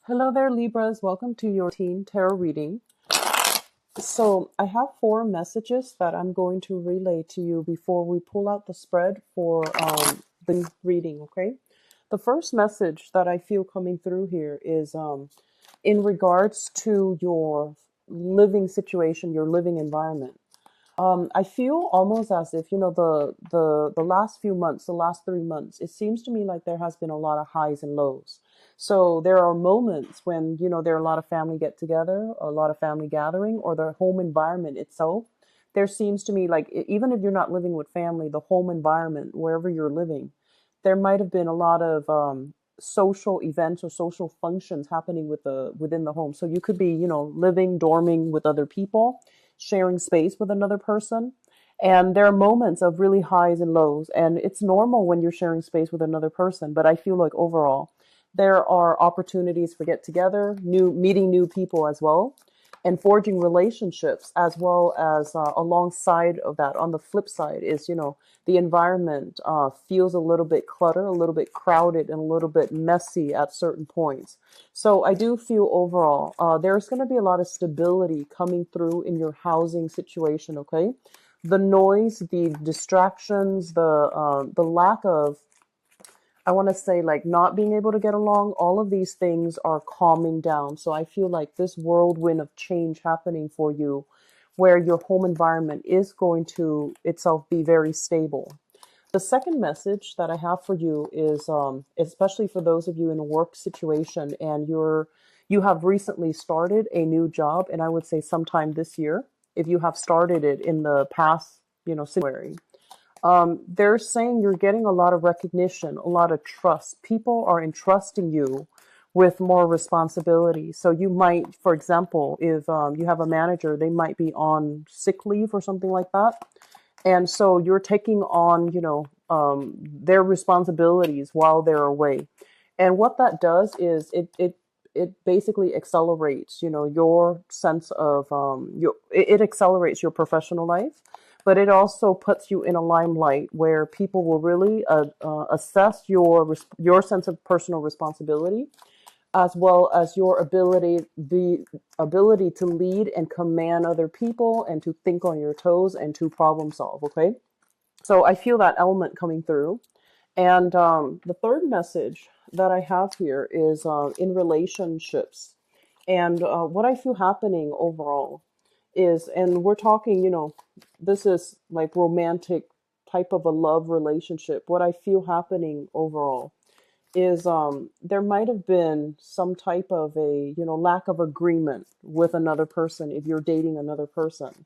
Hello there, Libras. Welcome to your teen tarot reading. So, I have four messages that I'm going to relay to you before we pull out the spread for the reading, okay? The first message that I feel coming through here is in regards to your living situation, your living environment. I feel almost as if, the last few months, the last 3 months, it seems to me like there has been a lot of highs and lows. So there are moments when, there are a lot of family get together, a lot of family gathering, or the home environment itself. There seems to me like even if you're not living with family, the home environment, wherever you're living, there might have been a lot of social events or social functions happening within the home. So you could be, living, dorming with other people, sharing space with another person. And there are moments of really highs and lows. And it's normal when you're sharing space with another person. But I feel like overall, there are opportunities for get together, meeting new people as well, and forging relationships, as well as alongside of that. On the flip side is, the environment feels a little bit cluttered, a little bit crowded, and a little bit messy at certain points. So I do feel overall there's going to be a lot of stability coming through in your housing situation. Okay, the noise, the distractions, the lack of, I want to say, like, not being able to get along, all of these things are calming down. So I feel like this whirlwind of change happening for you, where your home environment is going to itself be very stable. The second message that I have for you is, especially for those of you in a work situation and you have recently started a new job, and I would say sometime this year, if you have started it in the past, January. They're saying you're getting a lot of recognition, a lot of trust. People are entrusting you with more responsibility. So you might, for example, if you have a manager, they might be on sick leave or something like that. And so you're taking on, their responsibilities while they're away. And what that does is it basically accelerates, your sense of, it accelerates your professional life, but it also puts you in a limelight where people will really assess your sense of personal responsibility, as well as your ability to lead and command other people and to think on your toes and to problem solve. Okay, so I feel that element coming through. And the third message that I have here is in relationships. And what I feel happening overall is, and we're talking, this is like romantic type of a love relationship. What I feel happening overall is there might have been some type of a, lack of agreement with another person if you're dating another person.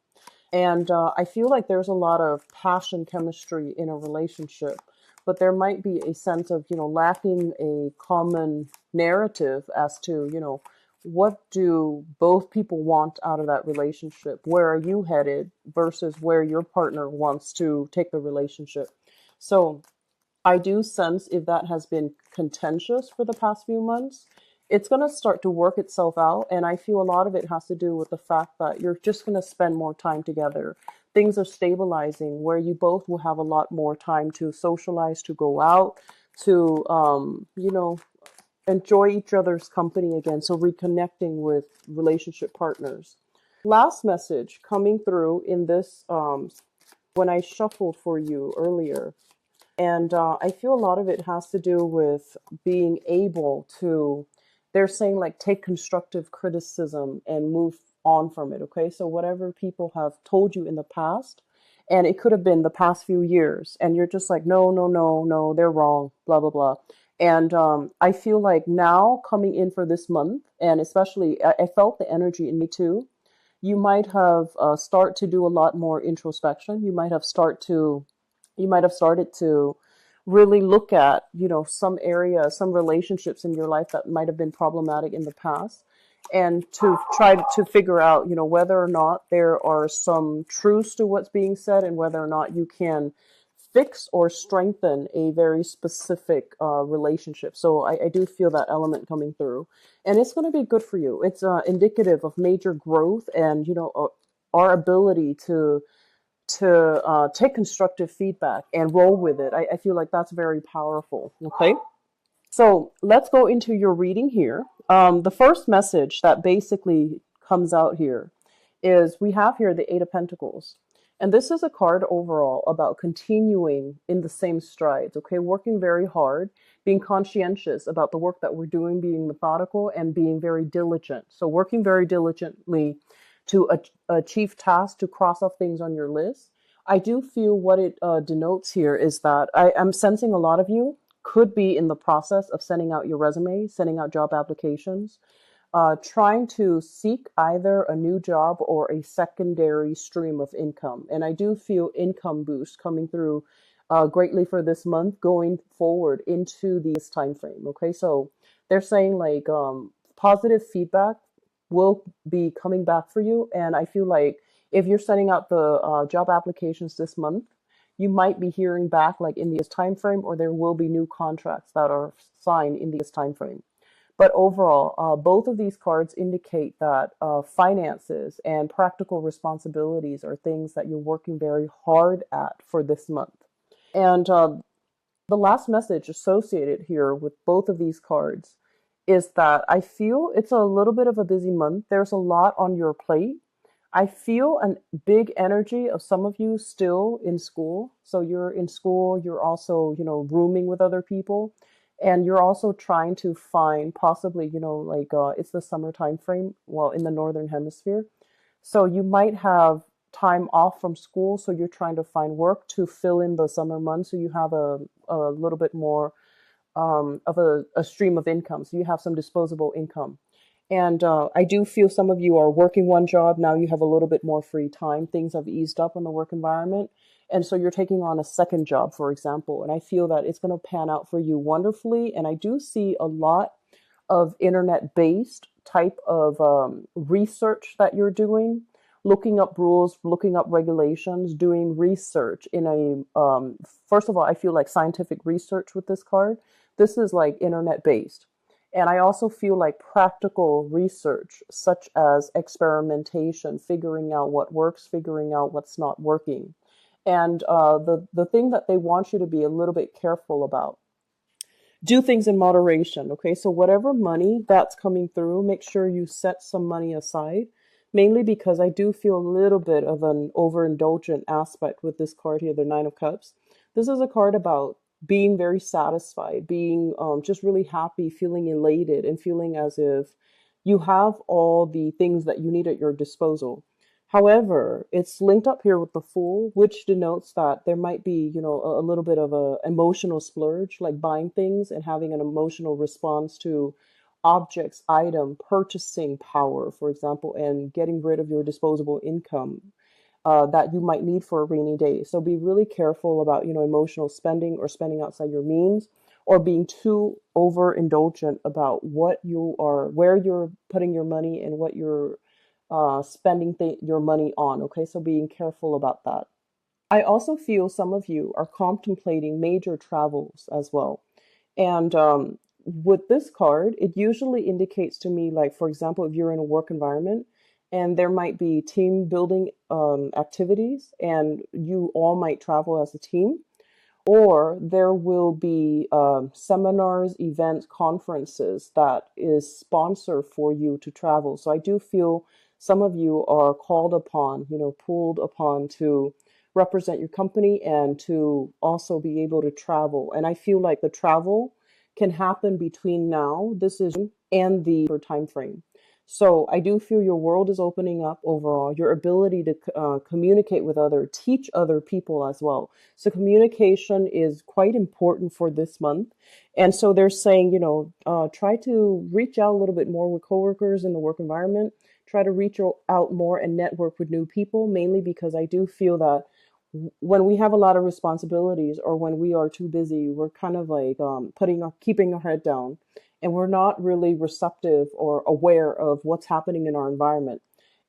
And I feel like there's a lot of passion chemistry in a relationship, but there might be a sense of, lacking a common narrative as to, what do both people want out of that relationship? Where are you headed versus where your partner wants to take the relationship? So I do sense if that has been contentious for the past few months, it's going to start to work itself out. And I feel a lot of it has to do with the fact that you're just going to spend more time together. Things are stabilizing where you both will have a lot more time to socialize, to go out, to, enjoy each other's company again. So reconnecting with relationship partners. Last message coming through in this, when I shuffled for you earlier, and I feel a lot of it has to do with being able to, they're saying, like, take constructive criticism and move on from it. Okay. So whatever people have told you in the past, and it could have been the past few years, and you're just like, no, no, no, no, they're wrong, blah, blah, blah. And I feel like now coming in for this month, and especially I felt the energy in me too. You might have start to do a lot more introspection. You might have started to really look at, some areas, some relationships in your life that might have been problematic in the past, and to try to figure out, whether or not there are some truths to what's being said, and whether or not you can fix or strengthen a very specific relationship. So I do feel that element coming through, and it's going to be good for you. It's indicative of major growth, and our ability to take constructive feedback and roll with it. I feel like that's very powerful. Okay. So let's go into your reading here. The first message that basically comes out here is we have here the Eight of Pentacles. And this is a card overall about continuing in the same strides, okay? Working very hard, being conscientious about the work that we're doing, being methodical, and being very diligent. So working very diligently to achieve tasks, to cross off things on your list. I do feel what it denotes here is that I'm sensing a lot of you could be in the process of sending out your resume, sending out job applications, trying to seek either a new job or a secondary stream of income. And I do feel income boost coming through greatly for this month going forward into this time frame. Okay, so they're saying like positive feedback will be coming back for you. And I feel like if you're sending out the job applications this month, you might be hearing back like in this time frame, or there will be new contracts that are signed in this time frame. But overall, both of these cards indicate that finances and practical responsibilities are things that you're working very hard at for this month. And the last message associated here with both of these cards is that I feel it's a little bit of a busy month. There's a lot on your plate. I feel a big energy of some of you still in school. So you're in school, you're also, rooming with other people, and you're also trying to find possibly, like it's the summer time frame, well, in the northern hemisphere. So you might have time off from school, so you're trying to find work to fill in the summer months so you have a little bit more of a stream of income. So you have some disposable income. And I do feel some of you are working one job. Now you have a little bit more free time. Things have eased up in the work environment. And so you're taking on a second job, for example. And I feel that it's going to pan out for you wonderfully. And I do see a lot of internet-based type of research that you're doing, looking up rules, looking up regulations, doing research in first of all, I feel like scientific research with this card. This is like internet-based. And I also feel like practical research, such as experimentation, figuring out what works, figuring out what's not working. And the thing that they want you to be a little bit careful about, do things in moderation. Okay, so whatever money that's coming through, make sure you set some money aside, mainly because I do feel a little bit of an overindulgent aspect with this card here, the Nine of Cups. This is a card about being very satisfied, being just really happy, feeling elated, and feeling as if you have all the things that you need at your disposal. However, it's linked up here with the Fool, which denotes that there might be, a little bit of a emotional splurge, like buying things and having an emotional response to objects, item, purchasing power, for example, and getting rid of your disposable income that you might need for a rainy day. So be really careful about, emotional spending or spending outside your means, or being too overindulgent about where you're putting your money and what you're spending your money on. Okay, so being careful about that. I also feel some of you are contemplating major travels as well. And with this card, it usually indicates to me, like, for example, if you're in a work environment and there might be team building activities and you all might travel as a team, or there will be seminars, events, conferences that is sponsor for you to travel. So I do feel some of you are called upon, pulled upon to represent your company and to also be able to travel. And I feel like the travel can happen between now, this is, and the time frame. So I do feel your world is opening up overall, your ability to communicate with teach other people as well. So communication is quite important for this month. And so they're saying, try to reach out a little bit more with coworkers in the work environment, try to reach out more and network with new people, mainly because I do feel that when we have a lot of responsibilities or when we are too busy, we're kind of like keeping our head down, and we're not really receptive or aware of what's happening in our environment.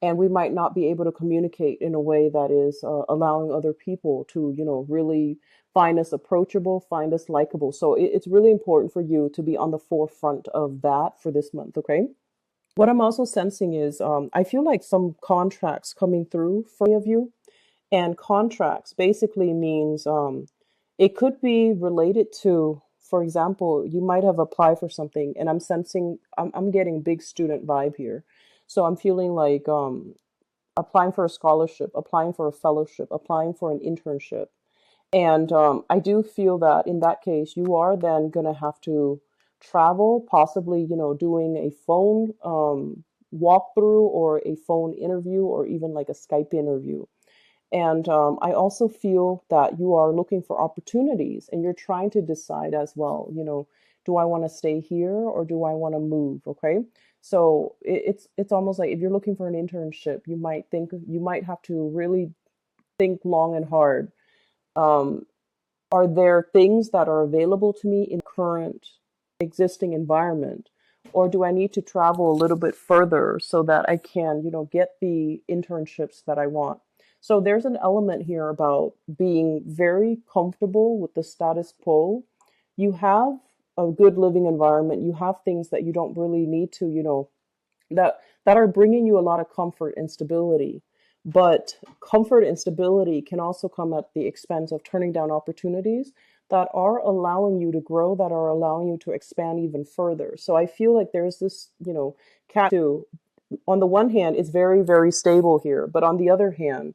And we might not be able to communicate in a way that is allowing other people to, really find us approachable, find us likable. So it's really important for you to be on the forefront of that for this month, okay? What I'm also sensing is I feel like some contracts coming through for any of you. And contracts basically means it could be related to for example, you might have applied for something, and I'm sensing, I'm getting big student vibe here. So I'm feeling like applying for a scholarship, applying for a fellowship, applying for an internship. And I do feel that in that case, you are then going to have to travel, possibly, doing a phone walkthrough or a phone interview or even like a Skype interview. And I also feel that you are looking for opportunities and you're trying to decide as well, do I want to stay here or do I want to move? Okay. So it's almost like if you're looking for an internship, you might have to really think long and hard. Um, are there things that are available to me in current existing environment? Or do I need to travel a little bit further so that I can, get the internships that I want? So there's an element here about being very comfortable with the status quo. You have a good living environment. You have things that you don't really need to, that are bringing you a lot of comfort and stability. But comfort and stability can also come at the expense of turning down opportunities that are allowing you to grow, that are allowing you to expand even further. So I feel like there's this, cat too. On the one hand, it's very, very stable here, but on the other hand,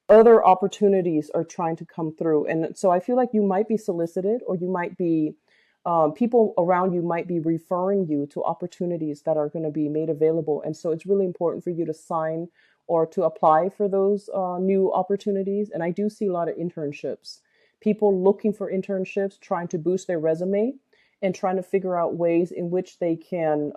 other opportunities are trying to come through. And so I feel like you might be solicited or you might be, people around you might be referring you to opportunities that are going to be made available. And so it's really important for you to sign or to apply for those new opportunities. And I do see a lot of internships, people looking for internships, trying to boost their resume and trying to figure out ways in which they can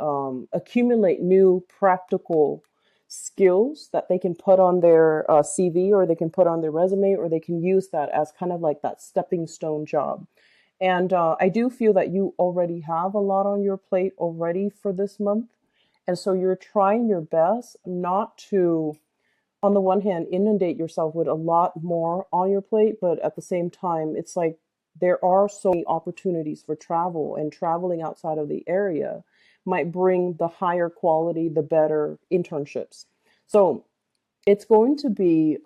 accumulate new practical skills that they can put on their CV or they can put on their resume or they can use that as kind of like that stepping stone job. And I do feel that you already have a lot on your plate already for this month. And so you're trying your best not to, on the one hand, inundate yourself with a lot more on your plate, but at the same time, it's like there are so many opportunities for travel, and traveling outside of the area might bring the higher quality, the better internships. So it's going to be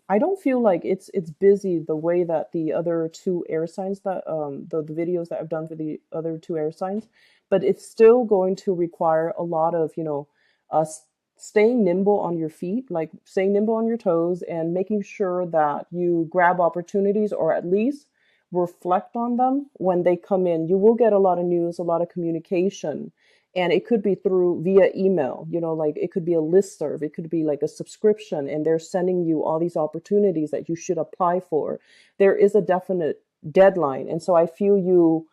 I don't feel like it's busy the way that the other two air signs that the videos that I've done for the other two air signs, but it's still going to require a lot of, uh, staying nimble on your feet, like staying nimble on your toes and making sure that you grab opportunities or at least reflect on them when they come in. You will get a lot of news, a lot of communication, and it could be through via email, like it could be a listserv, it could be like a subscription, and they're sending you all these opportunities that you should apply for. There is a definite deadline. And so I feel you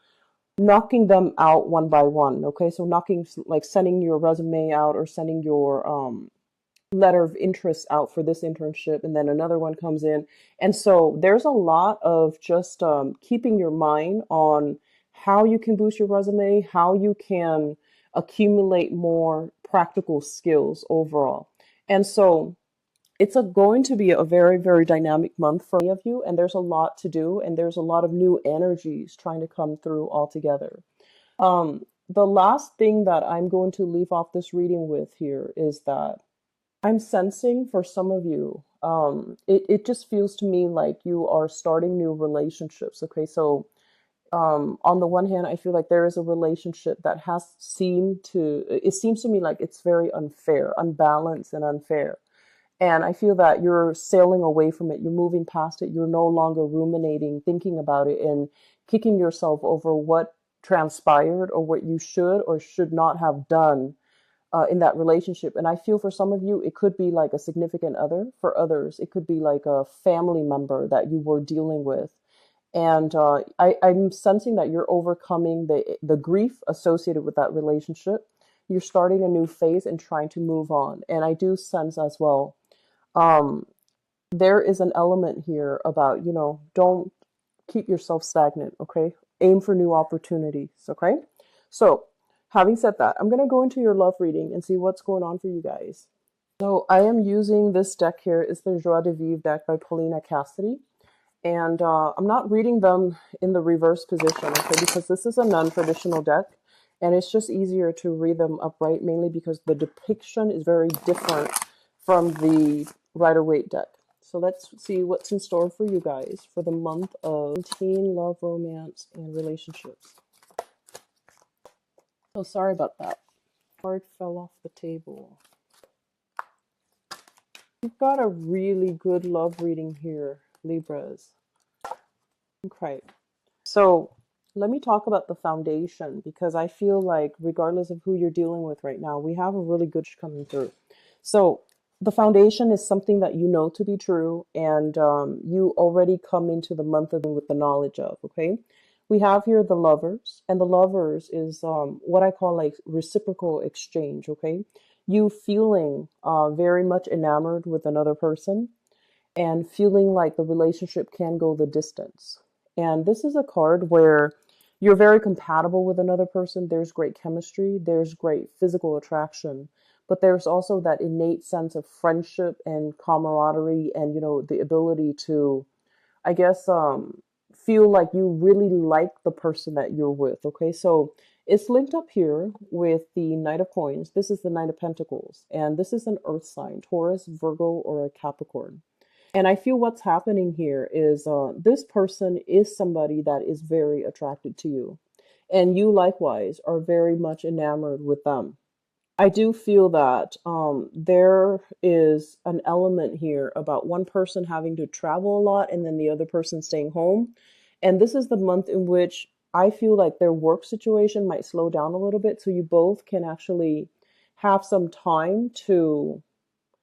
knocking them out one by one. Okay. So knocking, like sending your resume out or sending your letter of interest out for this internship, and then another one comes in. And so there's a lot of just keeping your mind on how you can boost your resume, how you can accumulate more practical skills overall. And so it's going to be a very, very dynamic month for many of you, and there's a lot to do, and there's a lot of new energies trying to come through altogether. The last thing that I'm going to leave off this reading with here is that I'm sensing for some of you, it just feels to me like you are starting new relationships. Okay, so on the one hand, I feel like there is a relationship that it seems to me like it's very unfair, unbalanced, and unfair. And I feel that you're sailing away from it. You're moving past it. You're no longer ruminating, thinking about it, and kicking yourself over what transpired or what you should or should not have done in that relationship. And I feel for some of you, it could be like a significant other. For others, it could be like a family member that you were dealing with. And I'm sensing that you're overcoming the grief associated with that relationship. You're starting a new phase and trying to move on. And I do sense as well, um, there is an element here about, don't keep yourself stagnant, okay? Aim for new opportunities, okay? So, having said that, I'm going to go into your love reading and see what's going on for you guys. So, I am using this deck here. It's the Joie de Vivre deck by Paulina Cassidy. And I'm not reading them in the reverse position, okay, because this is a non-traditional deck. And it's just easier to read them upright, mainly because the depiction is very different from the Rider-Waite deck. So let's see what's in store for you guys for the month of teen, love, romance, and relationships. Oh, sorry about that. Card fell off the table. You've got a really good love reading here, Libras. Okay. So let me talk about the foundation because I feel like regardless of who you're dealing with right now, we have a really good coming through. So the foundation is something that you know to be true and you already come into the month of with the knowledge of, okay? We have here the lovers, and the lovers is what I call like reciprocal exchange, okay? You feeling very much enamored with another person and feeling like the relationship can go the distance. And this is a card where you're very compatible with another person. There's great chemistry, there's great physical attraction, but there's also that innate sense of friendship and camaraderie and, you know, the ability to, I guess, feel like you really like the person that you're with. Okay, so it's linked up here with the Knight of Coins. This is the Knight of Pentacles, and this is an earth sign, Taurus, Virgo, or a Capricorn. And I feel what's happening here is this person is somebody that is very attracted to you. And you likewise are very much enamored with them. I do feel that there is an element here about one person having to travel a lot and then the other person staying home. And this is the month in which I feel like their work situation might slow down a little bit. So you both can actually have some time to,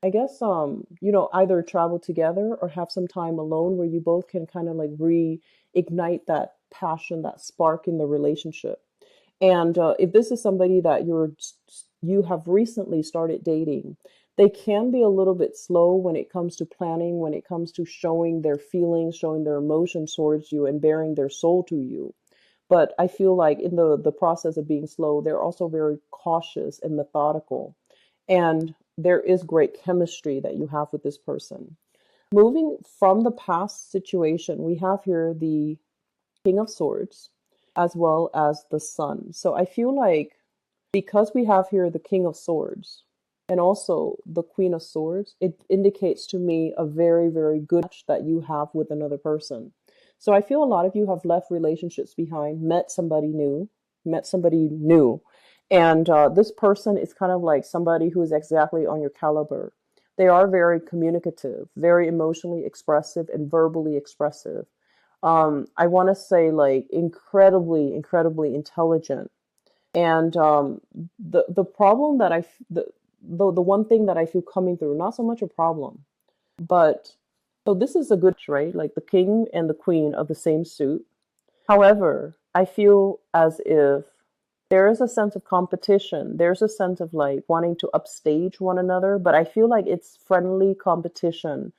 I guess, you know, either travel together or have some time alone where you both can kind of like reignite that passion, that spark in the relationship. And if this is somebody that you have recently started dating, they can be a little bit slow when it comes to planning, when it comes to showing their feelings, showing their emotions towards you, and bearing their soul to you. But I feel like in the process of being slow, they're also very cautious and methodical. And there is great chemistry that you have with this person. Moving from the past situation, we have here the King of Swords as well as the Sun. So I feel like because we have here the King of Swords and also the Queen of Swords, it indicates to me a very, very good match that you have with another person. So I feel a lot of you have left relationships behind, met somebody new. And this person is kind of like somebody who is exactly on your caliber. They are very communicative, very emotionally expressive, and verbally expressive. I want to say like incredibly, incredibly intelligent. And the problem that the one thing that I feel coming through, not so much a problem, but so this is a good right, like the king and the queen of the same suit. However, I feel as if there is a sense of competition. There's a sense of like wanting to upstage one another, but I feel like it's friendly competition,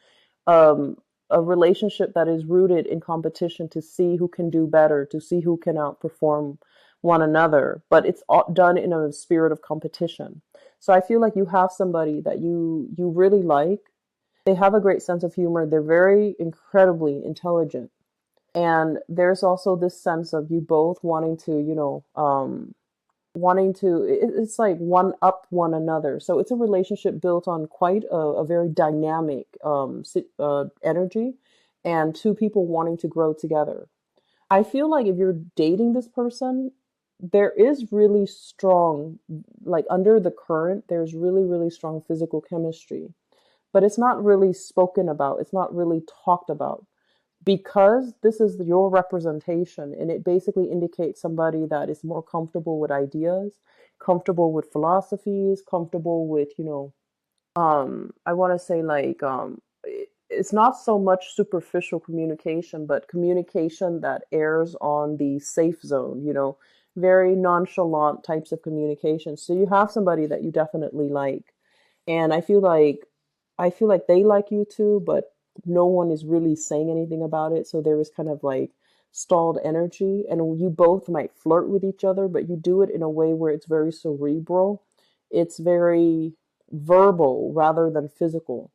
um, a relationship that is rooted in competition to see who can do better, to see who can outperform one another, but it's all done in a spirit of competition. So I feel like you have somebody that you really like. They have a great sense of humor. They're very incredibly intelligent. And there's also this sense of you both wanting to, you know, wanting to, it's like one up one another. So it's a relationship built on quite a very dynamic energy and two people wanting to grow together. I feel like if you're dating this person, there is really strong, like under the current, there's really, really strong physical chemistry, but it's not really spoken about. It's not really talked about because this is your representation and it basically indicates somebody that is more comfortable with ideas, comfortable with philosophies, comfortable with, you know, I want to say like it's not so much superficial communication, but communication that airs on the safe zone, you know, very nonchalant types of communication. So you have somebody that you definitely like. And I feel like they like you too, but no one is really saying anything about it. So there is kind of like stalled energy, and you both might flirt with each other, but you do it in a way where it's very cerebral. It's very verbal rather than physical.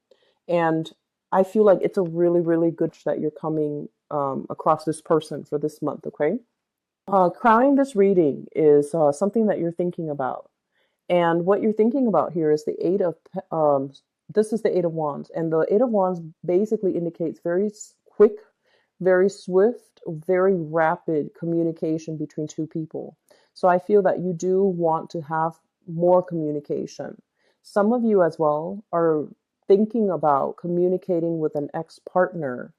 And I feel like it's a really, really good that you're coming across this person for this month, okay? Crowning this reading is something that you're thinking about. And what you're thinking about here is the Eight of this is the Eight of Wands, and the Eight of Wands basically indicates very quick, very swift, very rapid communication between two people. So I feel that you do want to have more communication. Some of you as well are thinking about communicating with an ex-partner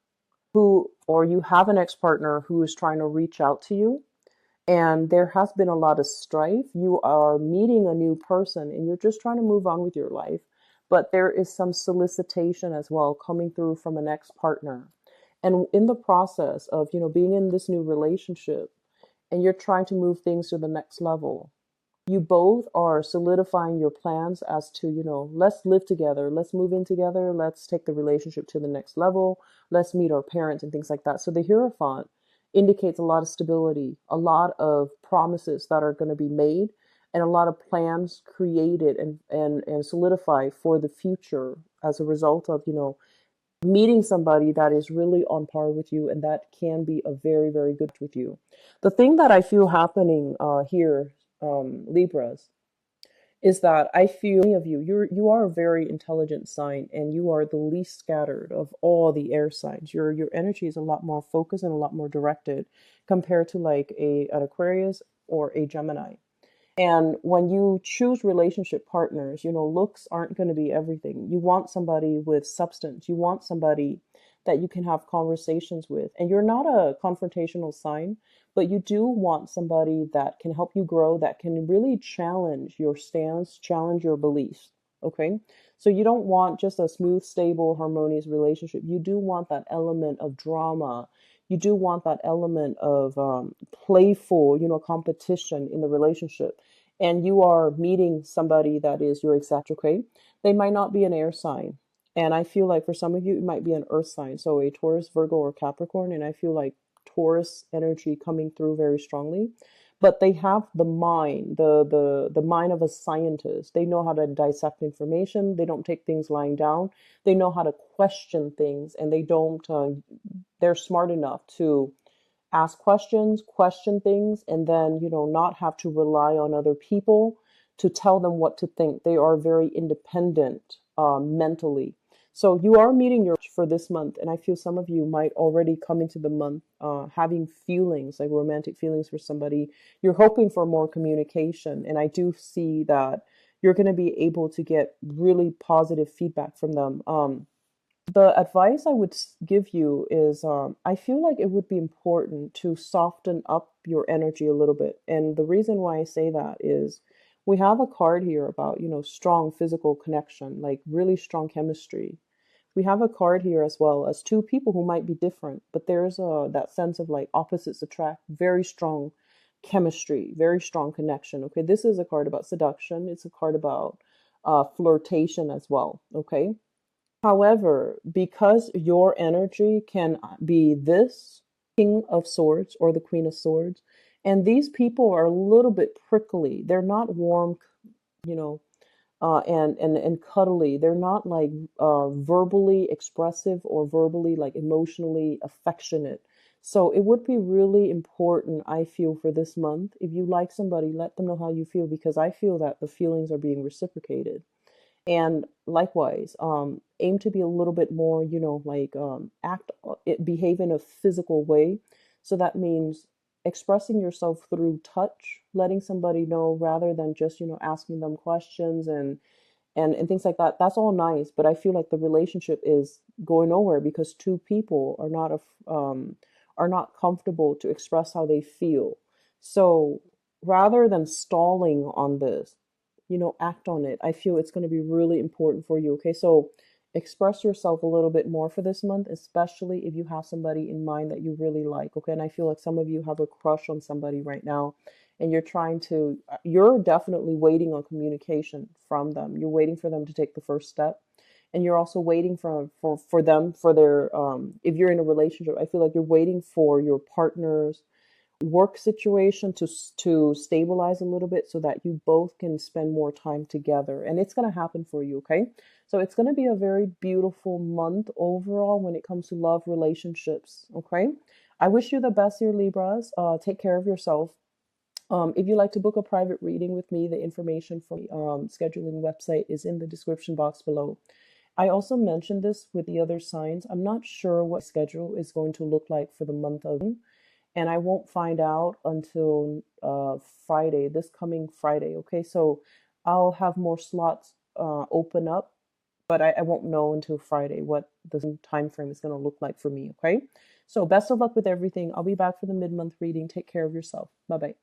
who, or you have an ex-partner who is trying to reach out to you, and there has been a lot of strife. You are meeting a new person and you're just trying to move on with your life, but there is some solicitation as well coming through from an ex-partner. And in the process of, being in this new relationship and you're trying to move things to the next level, you both are solidifying your plans as to, let's live together, let's move in together, let's take the relationship to the next level, let's meet our parents and things like that. So the Hierophant indicates a lot of stability, a lot of promises that are going to be made, and a lot of plans created and solidified for the future as a result of, meeting somebody that is really on par with you and that can be a very, very good with you. The thing that I feel happening here, Libras, is that I feel many of you are a very intelligent sign and you are the least scattered of all the air signs. Your energy is a lot more focused and a lot more directed compared to like an Aquarius or a Gemini. And when you choose relationship partners, looks aren't going to be everything. You want somebody with substance. You want somebody that you can have conversations with. And you're not a confrontational sign, but you do want somebody that can help you grow, that can really challenge your stance, challenge your beliefs. Okay? So you don't want just a smooth, stable, harmonious relationship. You do want that element of drama. You do want that element of playful, competition in the relationship. And you are meeting somebody that is your exact, okay? They might not be an air sign. And I feel like for some of you, it might be an earth sign. So a Taurus, Virgo, or Capricorn. And I feel like Taurus energy coming through very strongly. But they have the mind, the mind of a scientist. They know how to dissect information. They don't take things lying down. They know how to question things, and they don't. They're smart enough to ask questions, question things, and then, not have to rely on other people to tell them what to think. They are very independent mentally. So you are meeting your for this month, and I feel some of you might already come into the month having feelings, like romantic feelings for somebody. You're hoping for more communication, and I do see that you're going to be able to get really positive feedback from them. The advice I would give you is I feel like it would be important to soften up your energy a little bit. And the reason why I say that is we have a card here about, strong physical connection, like really strong chemistry. We have a card here as well as two people who might be different, but there's that sense of like opposites attract, very strong chemistry, very strong connection. Okay, this is a card about seduction. It's a card about flirtation as well. Okay. However, because your energy can be this King of Swords or the Queen of Swords, and these people are a little bit prickly. They're not warm, you know, and cuddly. They're not like verbally expressive or verbally like emotionally affectionate. So it would be really important, I feel, for this month. If you like somebody, let them know how you feel because I feel that the feelings are being reciprocated. And likewise, aim to be a little bit more, like behave in a physical way. So that means expressing yourself through touch, letting somebody know rather than just, asking them questions and things like that. That's all nice, but I feel like the relationship is going nowhere because two people are not comfortable to express how they feel. So rather than stalling on this, act on it. I feel it's going to be really important for you. Okay, so express yourself a little bit more for this month, especially if you have somebody in mind that you really like. Okay, and I feel like some of you have a crush on somebody right now and you're definitely waiting on communication from them. You're waiting for them to take the first step. And you're also waiting for them for their if you're in a relationship, I feel like you're waiting for your partner's work situation to stabilize a little bit so that you both can spend more time together, and it's going to happen for you. Okay, so it's going to be a very beautiful month overall when it comes to love relationships. Okay, I wish you the best, your Libras. Take care of yourself. If you'd like to book a private reading with me, the information for the scheduling website is in the description box below. I also mentioned this with the other signs. I'm not sure what schedule is going to look like for the month of June, and I won't find out until Friday, this coming Friday. Okay, so I'll have more slots open up, but I won't know until Friday what the time frame is going to look like for me. Okay, so best of luck with everything. I'll be back for the mid-month reading. Take care of yourself. Bye bye.